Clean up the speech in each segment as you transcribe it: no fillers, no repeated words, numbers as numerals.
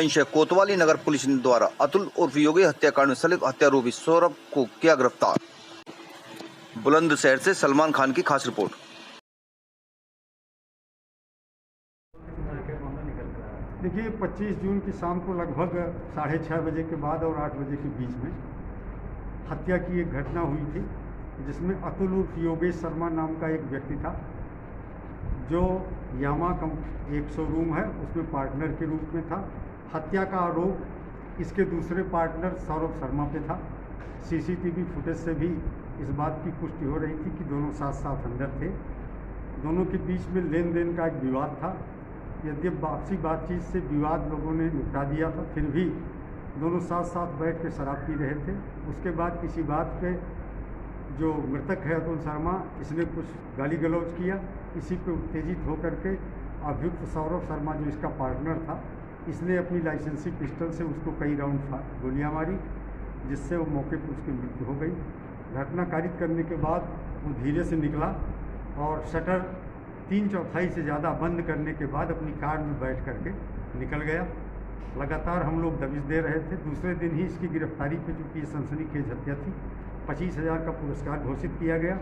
बुलंदशहर कोतवाली नगर पुलिस द्वारा अतुल उर्फ योगी हत्याकांड में संलिप्त हत्यारोपी सौरभ को किया गिरफ्तार। बुलंदशहर से सलमान खान की खास रिपोर्ट। देखिए 25 जून की शाम को लगभग 6:30 बजे के बाद और 8 बजे के बीच में हत्या की एक घटना हुई थी, जिसमें अतुल उर्फ योगेश शर्मा नाम का एक व्यक्ति था, जो यामा एक शोरूम है उसमें पार्टनर के रूप में था। हत्या का आरोप इसके दूसरे पार्टनर सौरभ शर्मा पे था। सीसीटीवी फुटेज से भी इस बात की पुष्टि हो रही थी कि दोनों साथ साथ अंदर थे। दोनों के बीच में लेन देन का एक विवाद था। यद्यपि आपसी बातचीत से विवाद लोगों ने निपटा दिया था, फिर भी दोनों साथ साथ बैठ के शराब पी रहे थे। उसके बाद किसी बात पे जो मृतक है अतुल शर्मा, इसने कुछ गाली गलौज किया। इसी पे उत्तेजित होकर के अभियुक्त सौरभ शर्मा जो इसका पार्टनर था, इसने अपनी लाइसेंसी पिस्टल से उसको कई राउंड गोलियां मारी, जिससे वो मौके पर उसकी मृत्यु हो गई। घटना कारित करने के बाद वो धीरे से निकला और शटर 3/4 से ज़्यादा बंद करने के बाद अपनी कार में बैठ करके निकल गया। लगातार हम लोग दबिश दे रहे थे। दूसरे दिन ही इसकी गिरफ्तारी पे, चूँकि सनसनीखेज हत्या थी, 25,000 का पुरस्कार घोषित किया गया।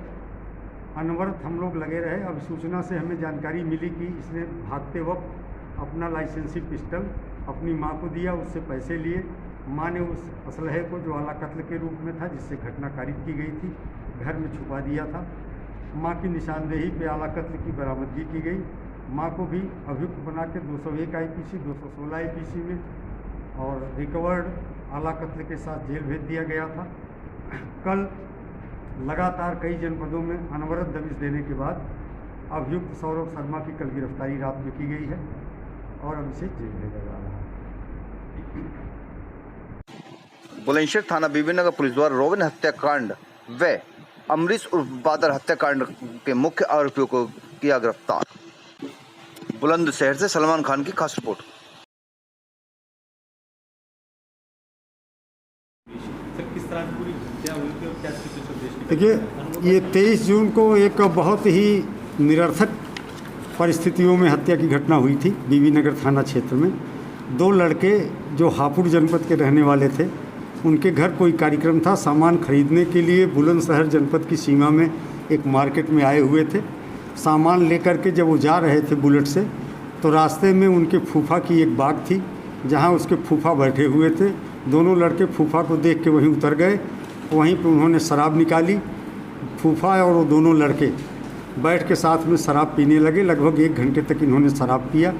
अनवरत हम लोग लगे रहे। अब सूचना से हमें जानकारी मिली कि इसने भागते वक्त अपना लाइसेंसी पिस्टल अपनी मां को दिया, उससे पैसे लिए। मां ने उस असलहे को, जो आला कत्ल के रूप में था, जिससे घटना कारित की गई थी, घर में छुपा दिया था। मां की निशानदेही पे आला कत्ल की बरामदगी की गई। मां को भी अभियुक्त बना के 201 IPC 216 IPC में और रिकवर्ड आला कत्ल के साथ जेल भेज दिया गया था। कल लगातार कई जनपदों में अनवरत दबिश देने के बाद अभियुक्त सौरभ शर्मा की कल गिरफ्तारी रात में की गई है और अब इसे जेल भेजा जा रहा है। बुलंदशहर थाना बीबीनगर पुलिस द्वारा रोबिन हत्याकांड व अमरीश उर्फ बादल हत्याकांड के मुख्य आरोपियों को किया गिरफ्तार। बुलंदशहर से सलमान खान की खास रिपोर्ट। देखिए, ये 23 जून को एक बहुत ही निरर्थक परिस्थितियों में हत्या की घटना हुई थी बीबीनगर थाना क्षेत्र में। 2 लड़के जो हापुड़ जनपद के रहने वाले थे, उनके घर कोई कार्यक्रम था। सामान खरीदने के लिए बुलंदशहर जनपद की सीमा में एक मार्केट में आए हुए थे। सामान लेकर के जब वो जा रहे थे बुलेट से, तो रास्ते में उनके फूफा की एक बाग थी, जहाँ उसके फूफा बैठे हुए थे। दोनों लड़के फूफा को देख के वहीं उतर गए। वहीं पर उन्होंने शराब निकाली। फूफा और वो दोनों लड़के बैठ के साथ में शराब पीने लगे। लगभग 1 घंटे तक इन्होंने शराब पिया।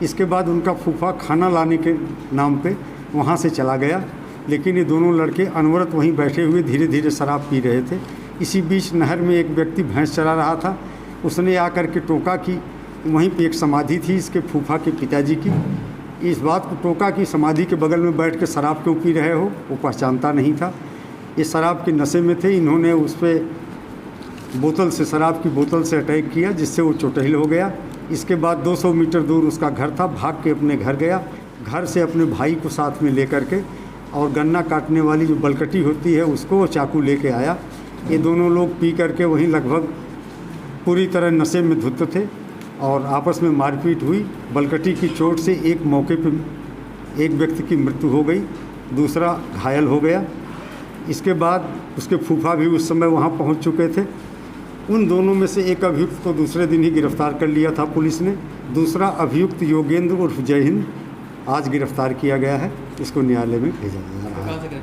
इसके बाद उनका फूफा खाना लाने के नाम पे वहाँ से चला गया, लेकिन ये दोनों लड़के अनवरत वहीं बैठे हुए धीरे धीरे शराब पी रहे थे। इसी बीच नहर में एक व्यक्ति भैंस चरा रहा था। उसने आकर के टोका कि वहीं पे एक समाधि थी इसके फूफा के पिताजी की। इस बात को टोका कि समाधि के बगल में बैठ के शराब क्यों पी रहे हो, वो पहचानता नहीं था। ये शराब के नशे में थे। इन्होंने उस पर शराब की बोतल से अटैक किया, जिससे वो चोटहिल हो गया। इसके बाद 200 मीटर दूर उसका घर था। भाग के अपने घर गया। घर से अपने भाई को साथ में लेकर के और गन्ना काटने वाली जो बलकटी होती है उसको चाकू लेके आया। ये दोनों लोग पी करके वहीं लगभग पूरी तरह नशे में धुत थे और आपस में मारपीट हुई। बलकटी की चोट से एक मौके पर एक व्यक्ति की मृत्यु हो गई, दूसरा घायल हो गया। इसके बाद उसके फूफा भी उस समय वहाँ पहुँच चुके थे। उन दोनों में से एक अभियुक्त को दूसरे दिन ही गिरफ्तार कर लिया था पुलिस ने। दूसरा अभियुक्त योगेंद्र उर्फ जय हिंद आज गिरफ्तार किया गया है। इसको न्यायालय में भेजा जा रहा है।